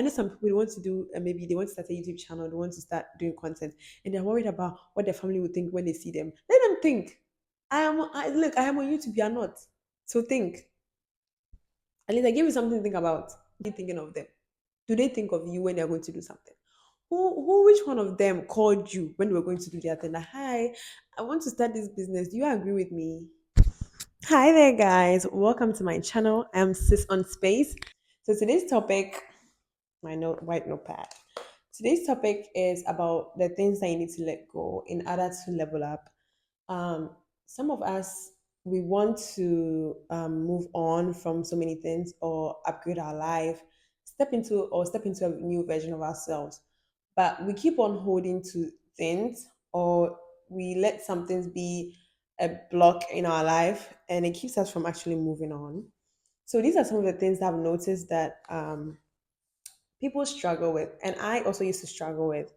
I know some people they want to do, maybe they want to start a YouTube channel, they want to start doing content, and they're worried about what their family would think when they see them. Let them think. Look, I am on YouTube, you are not. So think. At least I give you something to think about. Be thinking of them. Do they think of you when they're going to do something? Which one of them called you when they were going to do their thing? Like, hi, I want to start this business. Do you agree with me? Hi there, guys. Welcome to my channel. I'm Sis on Space. So today's topic, my note, white notepad. Today's topic is about the things that you need to let go in order to level up. Some of us we want to move on from so many things or upgrade our life, step into a new version of ourselves. But we keep on holding to things, or we let some things be a block in our life, and it keeps us from actually moving on. So these are some of the things that I've noticed that people struggle with, and I also used to struggle with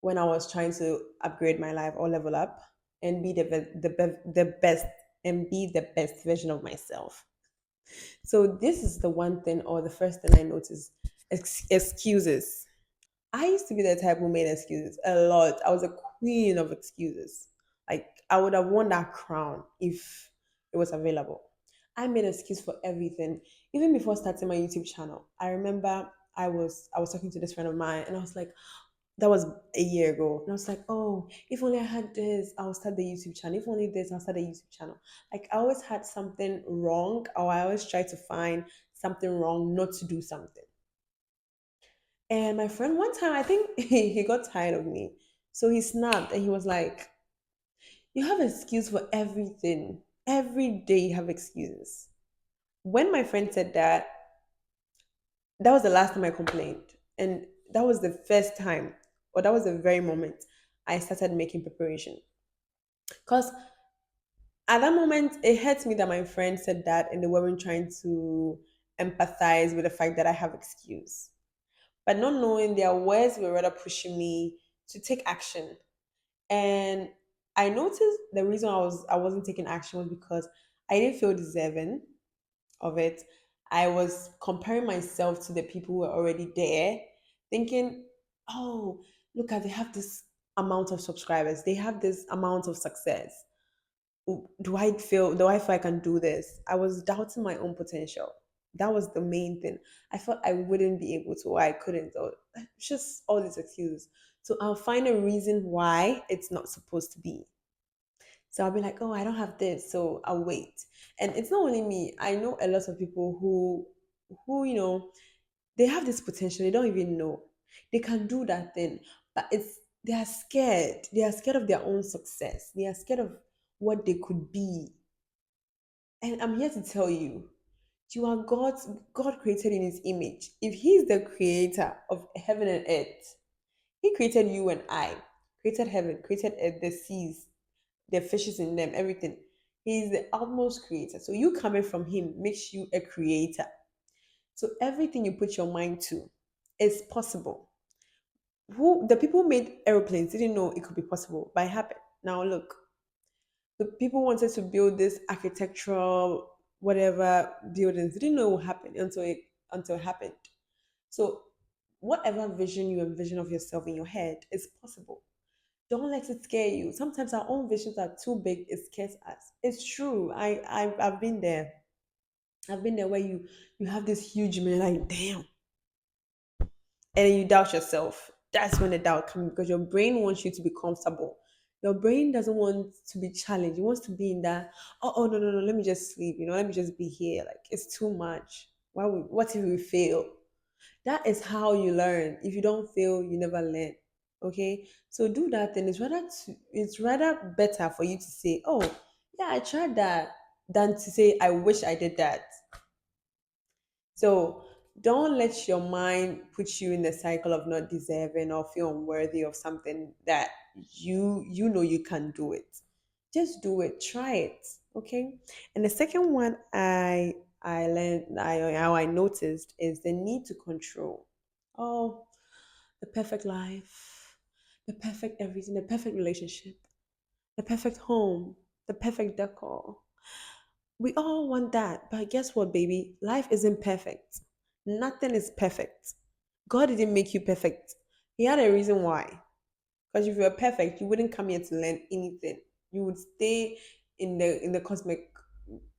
when I was trying to upgrade my life or level up and be the best and be the best version of myself. So this is the one thing or the first thing I noticed: excuses. I used to be the type who made excuses a lot. I was a queen of excuses. Like I would have won that crown if it was available. I made excuse for everything. Even before starting my YouTube channel, I remember I was talking to this friend of mine, and I was like, that was a year ago. And I was like, oh, if only I had this, I'll start the YouTube channel. If only this, I'll start a YouTube channel. Like I always had something wrong, or I always try to find something wrong not to do something. And my friend, one time, I think he got tired of me. So he snapped and he was like, you have excuse for everything. Every day you have excuses. When my friend said that, that was the last time I complained. And that was the first time, or that was the very moment I started making preparation. Because at that moment, it hurt me that my friend said that and they weren't trying to empathize with the fact that I have excuse. But not knowing their words were rather pushing me to take action. And I noticed the reason I wasn't taking action was because I didn't feel deserving of it. I was comparing myself to the people who were already there, thinking, oh, look at they have this amount of subscribers, they have this amount of success. Do I feel I can do this? I was doubting my own potential. That was the main thing. I felt I wouldn't be able to, or I couldn't, or it's just all these excuses. So I'll find a reason why it's not supposed to be. So I'll be like, oh, I don't have this, so I'll wait. And it's not only me. I know a lot of people who they have this potential. They don't even know they can do that thing, but it's they are scared. They are scared of their own success. They are scared of what they could be. And I'm here to tell you, you are God created in His image. If He's the creator of heaven and earth, He created you and I, created heaven, created earth, the seas, the fishes in them, everything. He is the utmost creator. So you coming from Him makes you a creator. So everything you put your mind to is possible. Who the people who made aeroplanes didn't know it could be possible, but it happened. Now look, the people wanted to build this architectural whatever buildings. They didn't know it would happen until it happened. So whatever vision you envision of yourself in your head is possible. Don't let it scare you. Sometimes our own visions are too big, it scares us. It's true. I've been there. I've been there where you have this huge man like damn. And then you doubt yourself. That's when the doubt comes because your brain wants you to be comfortable. Your brain doesn't want to be challenged. It wants to be in that, oh no, no, no, let me just sleep, let me just be here. Like it's too much. What if we fail? That is how you learn. If you don't fail, you never learn. Okay? So do that thing. It's rather better for you to say, oh, yeah, I tried that than to say, I wish I did that. So don't let your mind put you in the cycle of not deserving or feel unworthy of something that you know you can do it. Just do it. Try it. Okay. And the second one I learned I how I noticed is the need to control. Oh, the perfect life, the perfect everything, the perfect relationship, the perfect home, the perfect decor. We all want that, but guess what, baby? Life isn't perfect. Nothing is perfect. God didn't make you perfect. He had a reason why. Because if you were perfect, you wouldn't come here to learn anything. You would stay in the cosmic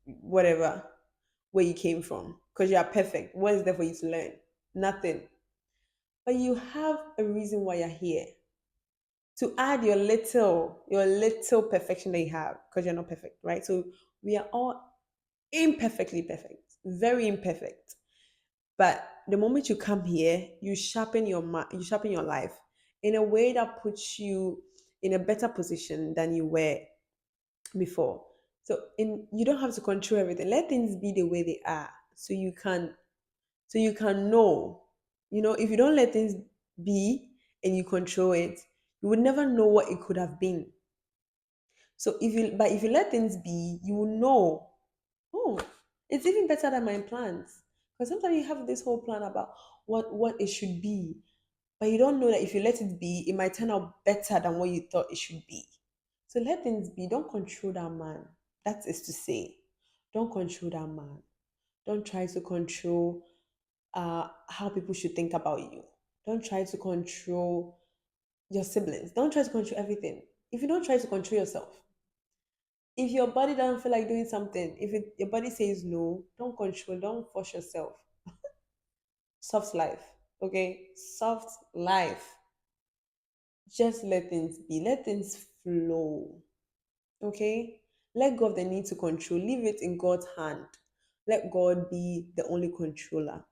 whatever where you came from. Because you are perfect. What is there for you to learn? Nothing. But you have a reason why you're here. To add your little perfection that you have, because you're not perfect, right? So we are all imperfectly perfect, very imperfect. But the moment you come here, you sharpen your life in a way that puts you in a better position than you were before. So in you don't have to control everything. Let things be the way they are, so you can know. You know, if you don't let things be and you control it, you would never know what it could have been. So if you let things be, you will know. Oh, it's even better than my plans. Because sometimes you have this whole plan about what it should be, but you don't know that if you let it be, it might turn out better than what you thought it should be. So let things be. Don't control that man. That is to say, don't control that man. Don't try to control how people should think about you. Don't try to control your siblings. Don't try to control everything. If you don't try to control yourself, if your body doesn't feel like doing something, your body says no, don't control, don't force yourself. Soft life, okay? Soft life. Just let things be, let things flow, okay? Let go of the need to control, leave it in God's hand. Let God be the only controller.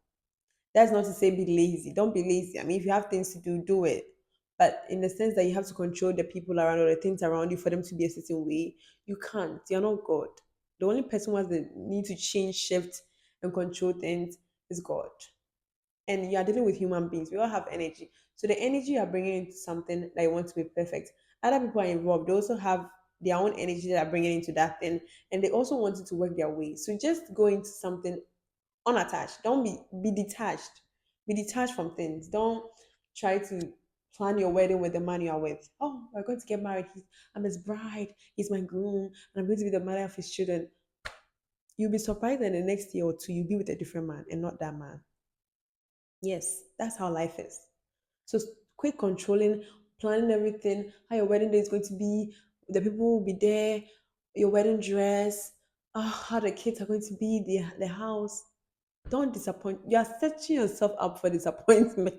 That's not to say be lazy. Don't be lazy. I mean, if you have things to do, do it. But in the sense that you have to control the people around or the things around you for them to be a certain way, you can't. You're not God. The only person who has the need to change, shift, and control things is God. And you are dealing with human beings. We all have energy. So the energy you are bringing into something that you want to be perfect. Other people are involved. They also have their own energy that are bringing into that thing, and they also want it to work their way. So just go into something unattached. Don't be detached. Be detached from things. Don't try to plan your wedding with the man you are with. Oh, we're going to get married. I'm his bride. He's my groom, and I'm going to be the mother of his children. You'll be surprised that in the next year or two you'll be with a different man and not that man. Yes, that's how life is. So quit controlling, planning everything, how your wedding day is going to be, the people will be there, your wedding dress, how the kids are going to be, the house. Don't disappoint. You are setting yourself up for disappointment.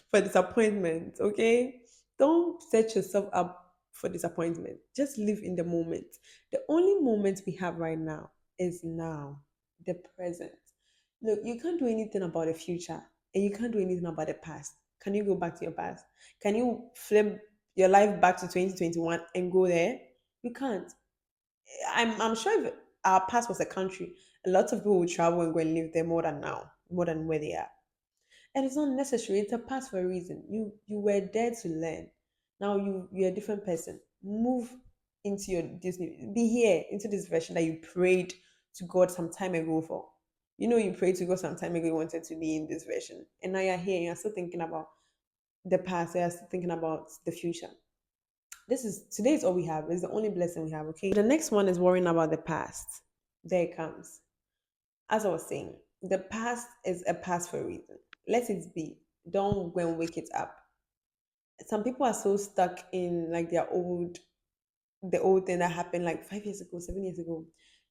For disappointment, okay? Don't set yourself up for disappointment. Just live in the moment. The only moment we have right now is now, the present. Look, you can't do anything about the future and you can't do anything about the past. Can you go back to your past? Can you flip your life back to 2021 and go there? You can't. I'm sure if our past was a country, a lot of people would travel and go and live there more than now, more than where they are. And it's not necessary. It's a past for a reason. You were there to learn. Now you're a different person. Move into your Disney. Be here into this version that you prayed to God some time ago for. You know you prayed to God some time ago. You wanted to be in this version, and now you're here. And you're still thinking about the past. You're still thinking about the future. This is today is all we have. It's the only blessing we have. Okay. The next one is worrying about the past. There it comes. As I was saying, the past is a past for a reason. Let it be. Don't go and wake it up. Some people are so stuck in like the old thing that happened like 5 years ago, 7 years ago.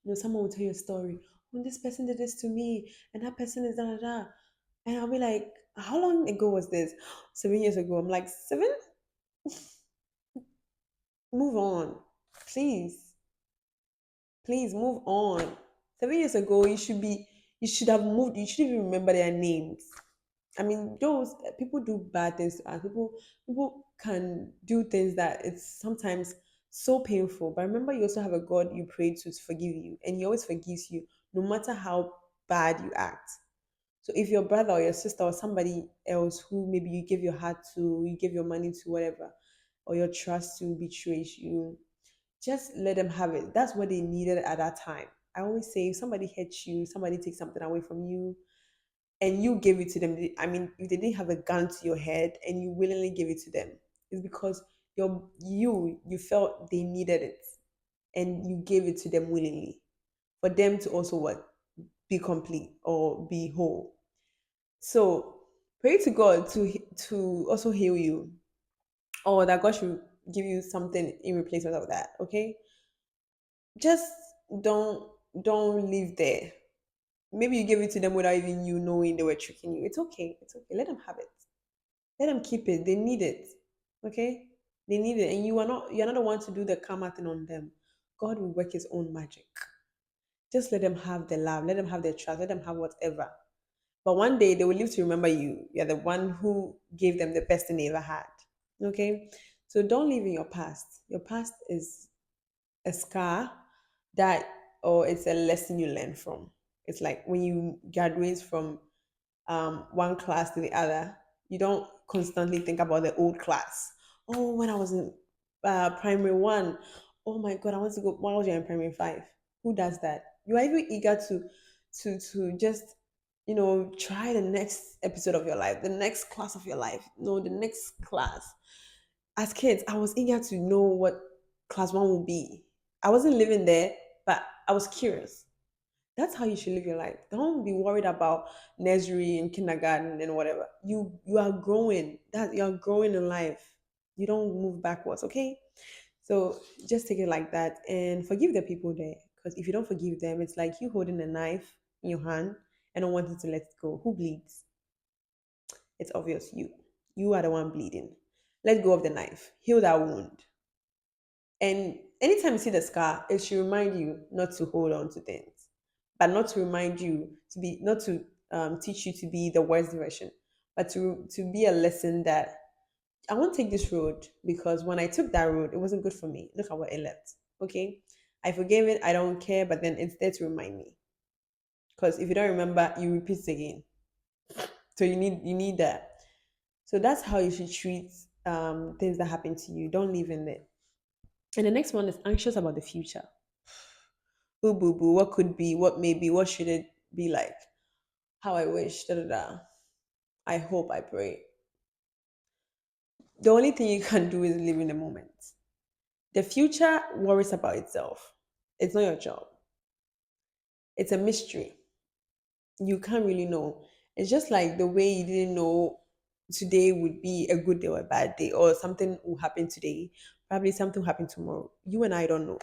You know, someone will tell you a story. When this person did this to me, and that person is da da da. And I'll be like, how long ago was this? 7 years ago. I'm like, seven? Move on. Please. Please move on. 7 years ago, you should have moved. You should even remember their names. I mean, those people do bad things to us. People can do things that it's sometimes so painful. But remember, you also have a God you pray to forgive you, and He always forgives you, no matter how bad you act. So if your brother or your sister or somebody else who maybe you give your heart to, you give your money to, whatever, or your trust to betrays you, just let them have it. That's what they needed at that time. I always say if somebody hits you, somebody takes something away from you, and you gave it to them. I mean, if they didn't have a gun to your head and you willingly gave it to them, it's because you felt they needed it and you gave it to them willingly for them to also what be complete or be whole. So pray to God to also heal you, or that God should give you something in replacement of that. Okay, just don't don't live there. Maybe you gave it to them without even you knowing they were tricking you. It's okay. It's okay. Let them have it. Let them keep it. They need it. Okay? They need it. And you're not the one to do the karma thing on them. God will work his own magic. Just let them have the love. Let them have their trust. Let them have whatever. But one day they will live to remember you. You're the one who gave them the best thing they ever had. Okay? So don't live in your past. Your past is a scar that, or it's a lesson you learn from. It's like when you graduate from one class to the other, you don't constantly think about the old class. Oh, when I was in primary one, oh my God, I want to go. Why was you in primary five? Who does that? You are even eager to just try the next episode of your life, the next class of your life, no, the next class. As kids, I was eager to know what class one will be. I wasn't living there, but I was curious. That's how you should live your life. Don't be worried about nursery and kindergarten and whatever. You are growing. That you're growing in life. You don't move backwards, okay? So just take it like that and forgive the people there. Because if you don't forgive them, it's like you holding a knife in your hand and not wanting to let it go. Who bleeds? It's obvious you. You are the one bleeding. Let go of the knife. Heal that wound. And anytime you see the scar, it should remind you not to hold on to things, but not to remind you to be, not to teach you to be the worst version, but to be a lesson that I won't take this road because when I took that road, it wasn't good for me. Look at what it left. Okay, I forgave it. I don't care, but then it's there to remind me. Because if you don't remember, you repeat it again. So you need that. So that's how you should treat things that happen to you. Don't live in it. And the next one is anxious about the future. Boo boo boo, what could be, what may be, what should it be like? How I wish, da da da. I hope, I pray. The only thing you can do is live in the moment. The future worries about itself. It's not your job. It's a mystery. You can't really know. It's just like the way you didn't know today would be a good day or a bad day, or something will happen today. Probably something will happen tomorrow. You and I don't know.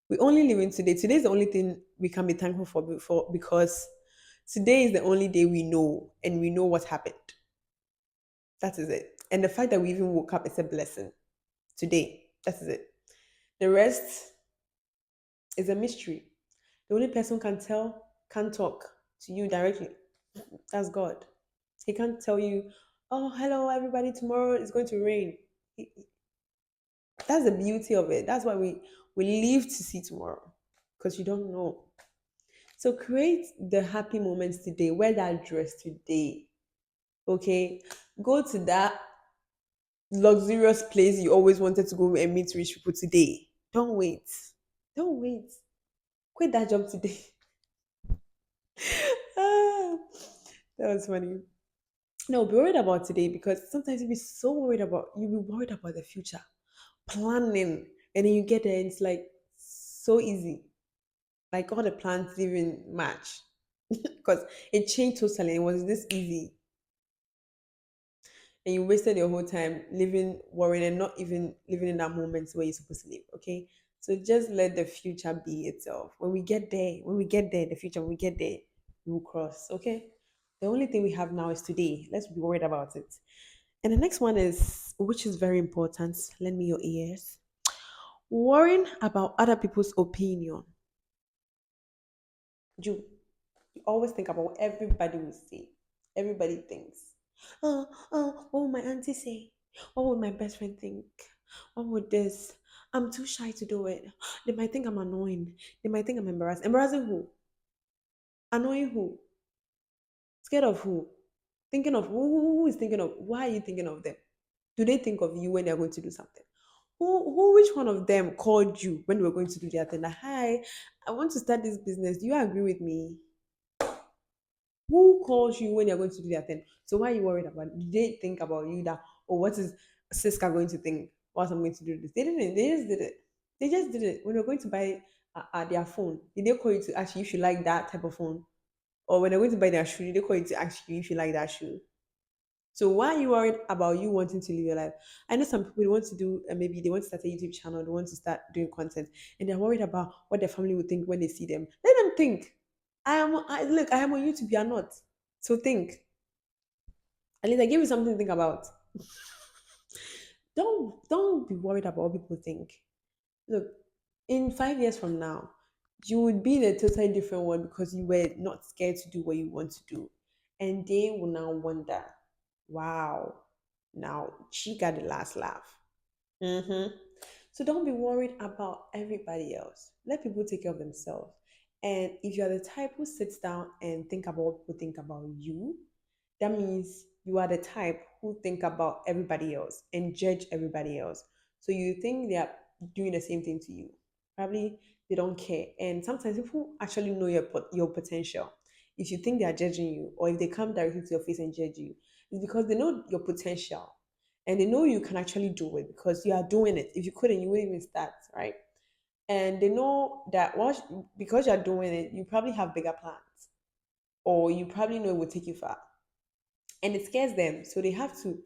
We only live in today. Today is the only thing we can be thankful for before, because today is the only day we know and we know what happened. That is it. And the fact that we even woke up is a blessing. Today. That is it. The rest is a mystery. The only person can talk to you directly. That's God. He can't tell you, oh, hello, everybody, tomorrow it's going to rain. That's the beauty of it. That's why we live to see tomorrow, because you don't know. So create the happy moments today. Wear that dress today. Okay. Go to that luxurious place you always wanted to go and meet rich people today. Don't wait. Don't wait. Quit that job today. Ah, that was funny. No, be worried about today, because sometimes you'll be worried about the future. Planning. And then you get there and it's like so easy. Like all the plans didn't even match. Because it changed totally. It was this easy. And you wasted your whole time living worrying and not even living in that moment where you're supposed to live. Okay, so just let the future be itself. When we get there, the future, when we get there, we will cross. Okay, the only thing we have now is today. Let's be worried about it. And the next one is, which is very important, lend me your ears. Worrying about other people's opinion. You always think about what everybody will say. Everybody thinks, what would my auntie say? What would my best friend think? What would this? I'm too shy to do it. They might think I'm annoying. They might think I'm embarrassed. Embarrassing who? Annoying who? Scared of who? Thinking of who is thinking of? Why are you thinking of them? Do they think of you when they're going to do something? Which one of them called you when they were going to do their thing? Like, hi, I want to start this business. Do you agree with me? Who calls you when you're going to do their thing? So why are you worried about it? Did they think about you that, oh, what is Siska going to think whilst I'm going to do this? They didn't. They just did it. They just did it. When you're going to buy their phone, did they call you to ask you if you like that type of phone? Or when they're going to buy their shoe, they call you to ask you if you like that shoe. So why are you worried about you wanting to live your life? I know some people they want to do, maybe they want to start a YouTube channel, they want to start doing content, and they're worried about what their family would think when they see them. Let them think. I am on YouTube. You are not. So think. At least I give you something to think about. Don't be worried about what people think. Look, in 5 years from now, you would be in a totally different one because you were not scared to do what you want to do. And they will now wonder, wow, now she got the last laugh. So don't be worried about everybody else. Let people take care of themselves. And if you're the type who sits down and think about what people think about you, that means you are the type who think about everybody else and judge everybody else. So you think they are doing the same thing to you. Probably they don't care. And sometimes people actually know your potential. If you think they are judging you, or if they come directly to your face and judge you, it's because they know your potential and they know you can actually do it because you are doing it. If you couldn't, you wouldn't even start, right? And they know that because you're doing it, you probably have bigger plans, or you probably know it will take you far, and it scares them. So they have to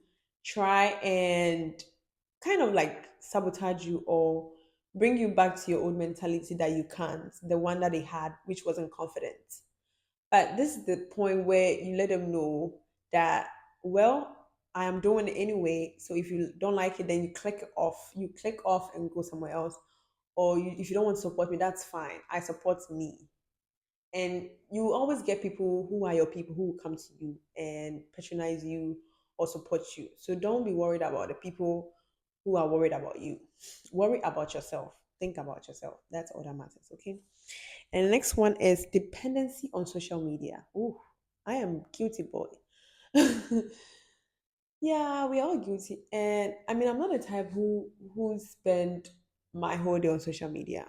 try and kind of like sabotage you or bring you back to your old mentality that you can't, the one that they had, which wasn't confident. But this is the point where you let them know that, well, I am doing it anyway. So if you don't like it, then you click off. You click off and go somewhere else. Or if you don't want to support me, that's fine. I support me. And you always get people who are your people who will come to you and patronize you or support you. So don't be worried about the people who are worried about you. Worry about yourself. Think about yourself. That's all that matters. Okay. And the next one is dependency on social media. Ooh, I am guilty boy. Yeah, we are all guilty. And I mean, I'm not the type who spend my whole day on social media.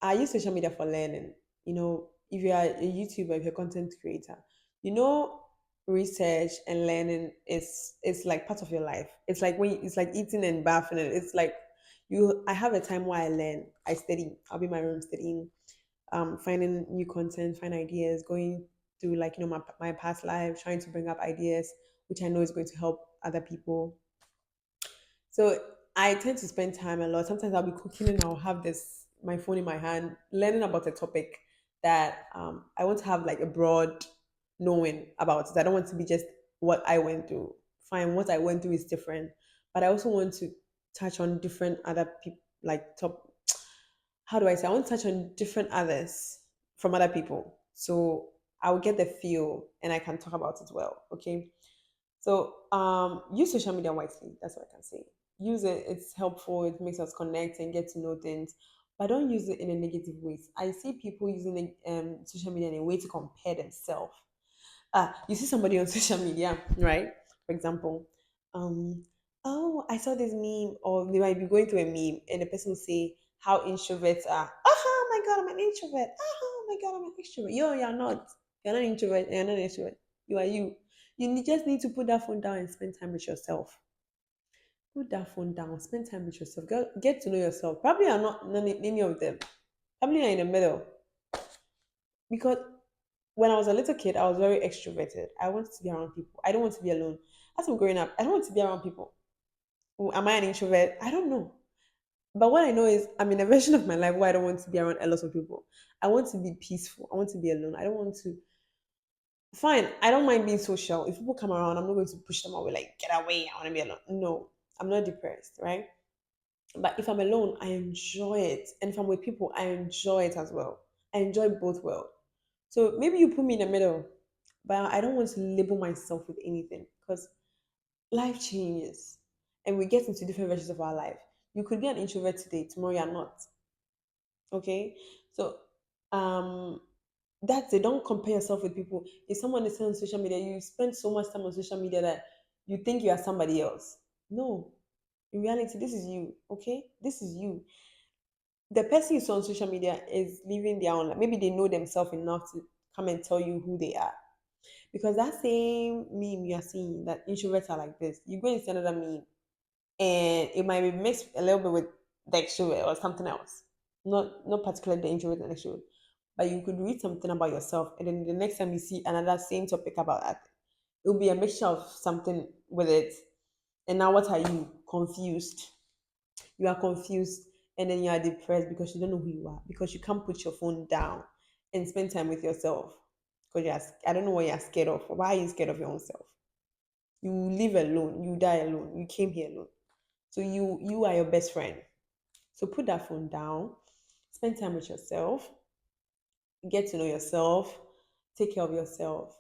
I use social media for learning. If you are a YouTuber, if you're a content creator, you know, research and learning is like part of your life. It's like eating and bathing. It's like you. I have a time where I learn. I study. I'll be in my room studying, finding new content, find ideas, going through like my past life, trying to bring up ideas which I know is going to help other people. So I tend to spend time a lot. Sometimes I'll be cooking and I'll have this my phone in my hand, learning about a topic that I want to have like a broad knowing about it. I don't want to be just what I went through. Fine, what I went through is different, but I also want to touch on different other people, like top. How do I say? I want to touch on different others from other people, so I'll get the feel and I can talk about it well. Okay. So use social media wisely. That's what I can say. Use it. It's helpful. It makes us connect and get to know things. But don't use it in a negative ways. I see people using social media in a way to compare themselves. You see somebody on social media, right? For example, um, oh, I saw this meme, or they might be going through a meme, and the person will say how introverts are. Oh my god, I'm an introvert. Oh my god, I'm an extrovert. You're not. You're not an introvert. You're not an extrovert. You are you. Just need to put that phone down and spend time with yourself. Put that phone down. Spend time with yourself. Get to know yourself. Probably are not any of them. Probably are in the middle. Because when I was a little kid, I was very extroverted. I wanted to be around people. I don't want to be alone. As I'm growing up, I don't want to be around people. Am I an introvert? I don't know. But what I know is I'm in a version of my life where I don't want to be around a lot of people. I want to be peaceful. I want to be alone. I don't want to. Fine, I don't mind being social. If people come around, I'm not going to push them away, like, get away, I want to be alone. No, I'm not depressed, right? But if I'm alone, I enjoy it. And if I'm with people, I enjoy it as well. I enjoy both well. So maybe you put me in the middle, but I don't want to label myself with anything because life changes and we get into different versions of our life. You could be an introvert today, tomorrow you're not. Okay? So um that's it. Don't compare yourself with people. If someone is on social media, you spend so much time on social media that you think you are somebody else. No. In reality, this is you. Okay? This is you. The person you saw on social media is living their own life. Maybe they know themselves enough to come and tell you who they are. Because that same meme you are seeing that introverts are like this, you go and see another meme and it might be mixed a little bit with the extrovert or something else. Not particularly the introvert and extrovert. but you could read something about yourself, and then the next time you see another same topic about that, it'll be a mixture of something with it. And now, what are you? Confused. You are confused, and then you are depressed because you don't know who you are, because you can't put your phone down and spend time with yourself. Because I don't know what you're scared of. Why are you scared of your own self? You live alone, you die alone, you came here alone. So you are your best friend. So put that phone down, spend time with yourself, get to know yourself, take care of yourself,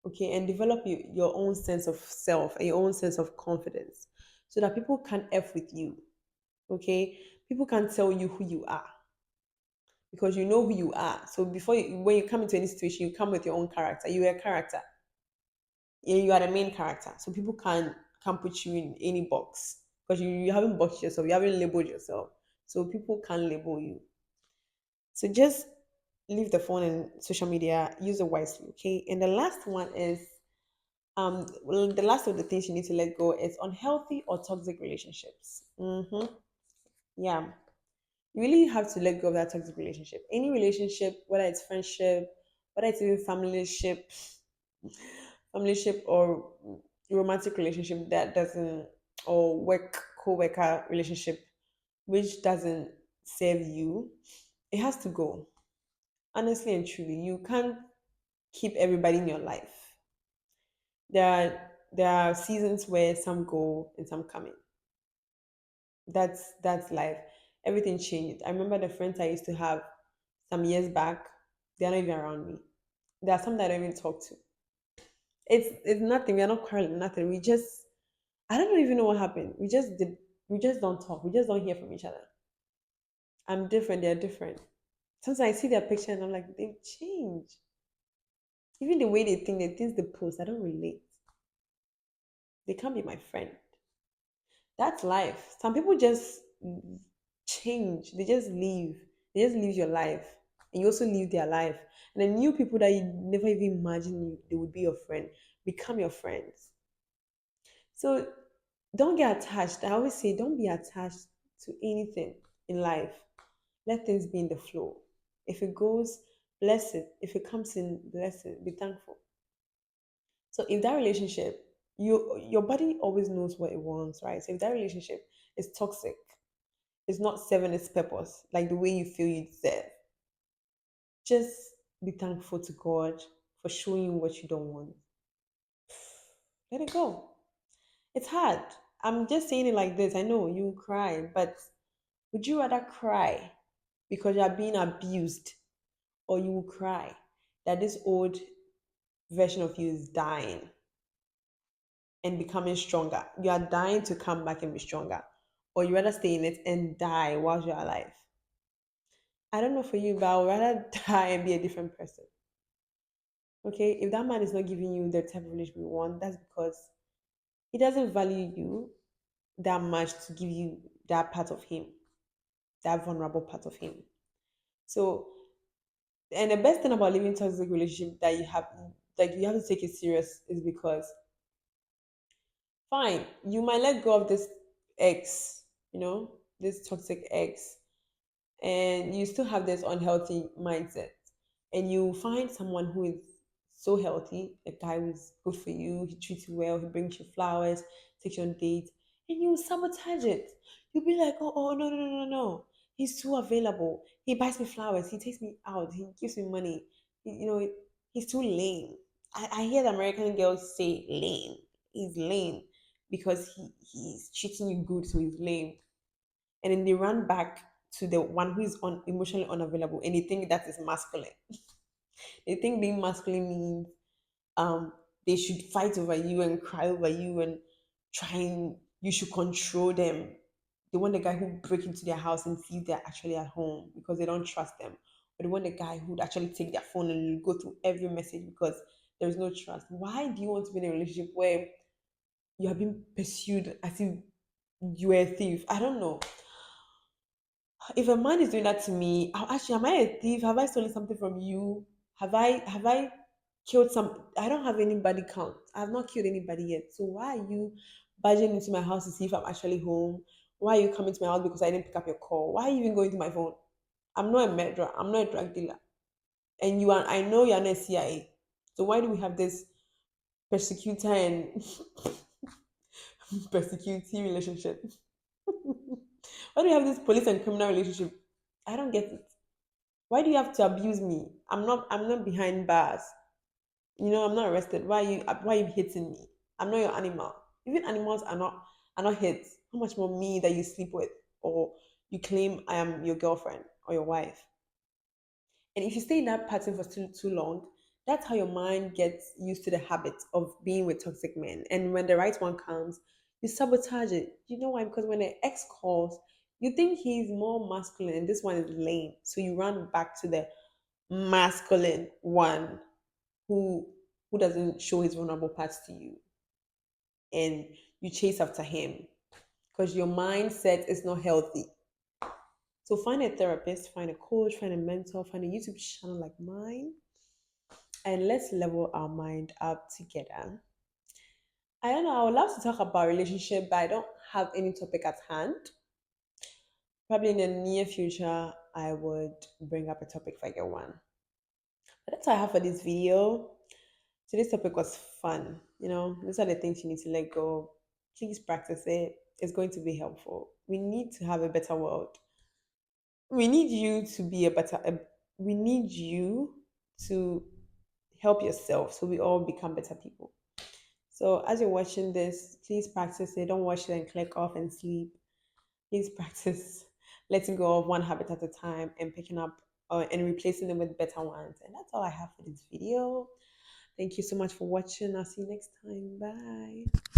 okay, and develop your own sense of self and your own sense of confidence so that people can F with you, okay? People can tell you who you are because you know who you are. So when you come into any situation, you come with your own character. You are a character. You are the main character. So people can put you in any box because you haven't boxed yourself, you haven't labeled yourself. So people can label you. So just leave the phone and social media, use it wisely, okay? And the last one is well, the last of the things you need to let go is unhealthy or toxic relationships. Yeah, you really have to let go of that toxic relationship. Any relationship, whether it's friendship, whether it's even familyship or romantic relationship that doesn't, or work co-worker relationship which doesn't serve you, it has to go. Honestly and truly, you can't keep everybody in your life. There are seasons where some go and some come in. That's life. Everything changed. I remember the friends I used to have some years back, they're not even around me. There are some that I don't even talk to. It's nothing. We're not quarreling, nothing. We just, I don't even know what happened. We just don't talk. We just don't hear from each other. I'm different, they're different. Sometimes I see their picture and I'm like, they've changed. Even the way the things they post, I don't relate. They can't be my friend. That's life. Some people just change. They just leave. They just live your life. And you also live their life. And then new people that you never even imagined they would be your friend become your friends. So don't get attached. I always say don't be attached to anything in life. Let things be in the flow. If it goes, bless it. If it comes in, bless it. Be thankful. So if that relationship, your body always knows what it wants, right? So if that relationship is toxic, it's not serving its purpose, like the way you feel you deserve, just be thankful to God for showing you what you don't want. Let it go. It's hard. I'm just saying it like this. I know you cry, but would you rather cry because you're being abused, or you will cry that this old version of you is dying and becoming stronger? You are dying to come back and be stronger, or you rather stay in it and die while you're alive? I don't know for you, but I would rather die and be a different person. Okay, if that man is not giving you the type of relationship you want, that's because he doesn't value you that much to give you that part of him, that vulnerable part of him. So, and the best thing about living toxic relationship that you have to take it serious is because fine, you might let go of this ex, this toxic ex, and you still have this unhealthy mindset, and you find someone who is so healthy, a guy who's good for you, he treats you well, he brings you flowers, takes you on dates, and you sabotage it. You'll be like, oh no, no, no, no, no, he's too available, he buys me flowers, he takes me out, he gives me money, he's too lame. I hear the American girls say lame. He's lame because he's treating you good, so he's lame. And then they run back to the one who is emotionally unavailable, and they think that is masculine. They think being masculine means um they should fight over you and cry over you and you should control them. They want the guy who break into their house and see they're actually at home because they don't trust them. Or they want the guy who would actually take their phone and go through every message because there is no trust. Why do you want to be in a relationship where you are being pursued as if you were a thief? I don't know. If a man is doing that to me, I'll ask you, am I a thief? Have I stolen something from you? Have I killed some? I don't have anybody count. I have not killed anybody yet. So why are you barging into my house to see if I'm actually home? Why are you coming to my house because I didn't pick up your call? Why are you even going to my phone? I'm not a murderer. I'm not a drug dealer. And you are, I know you're not CIA. So why do we have this persecutor and persecutee relationship? Why do we have this police and criminal relationship? I don't get it. Why do you have to abuse me? I'm not behind bars. I'm not arrested. Why are you hitting me? I'm not your animal. Even animals are not hit. How much more me that you sleep with or you claim I am your girlfriend or your wife? And if you stay in that pattern for too long, that's how your mind gets used to the habit of being with toxic men. And when the right one comes, you sabotage it. You know why? Because when the ex calls, you think he's more masculine and this one is lame. So you run back to the masculine one who who doesn't show his vulnerable parts to you, and you chase after him because your mindset is not healthy. So find a therapist, find a coach, find a mentor, find a YouTube channel like mine, and let's level our mind up together. I don't know, I would love to talk about relationship, but I don't have any topic at hand. Probably in the near future, I would bring up a topic if I get one. But that's all I have for this video. Today's topic was fun. These are the things you need to let go. Please practice it. It's going to be helpful. We need to have a better world. We need you to be we need you to help yourself so we all become better people. So as you're watching this, please practice it. Don't watch it and click off and sleep. Please practice letting go of one habit at a time and picking up and replacing them with better ones. And that's all I have for this video. Thank you so much for watching. I'll see you next time. Bye.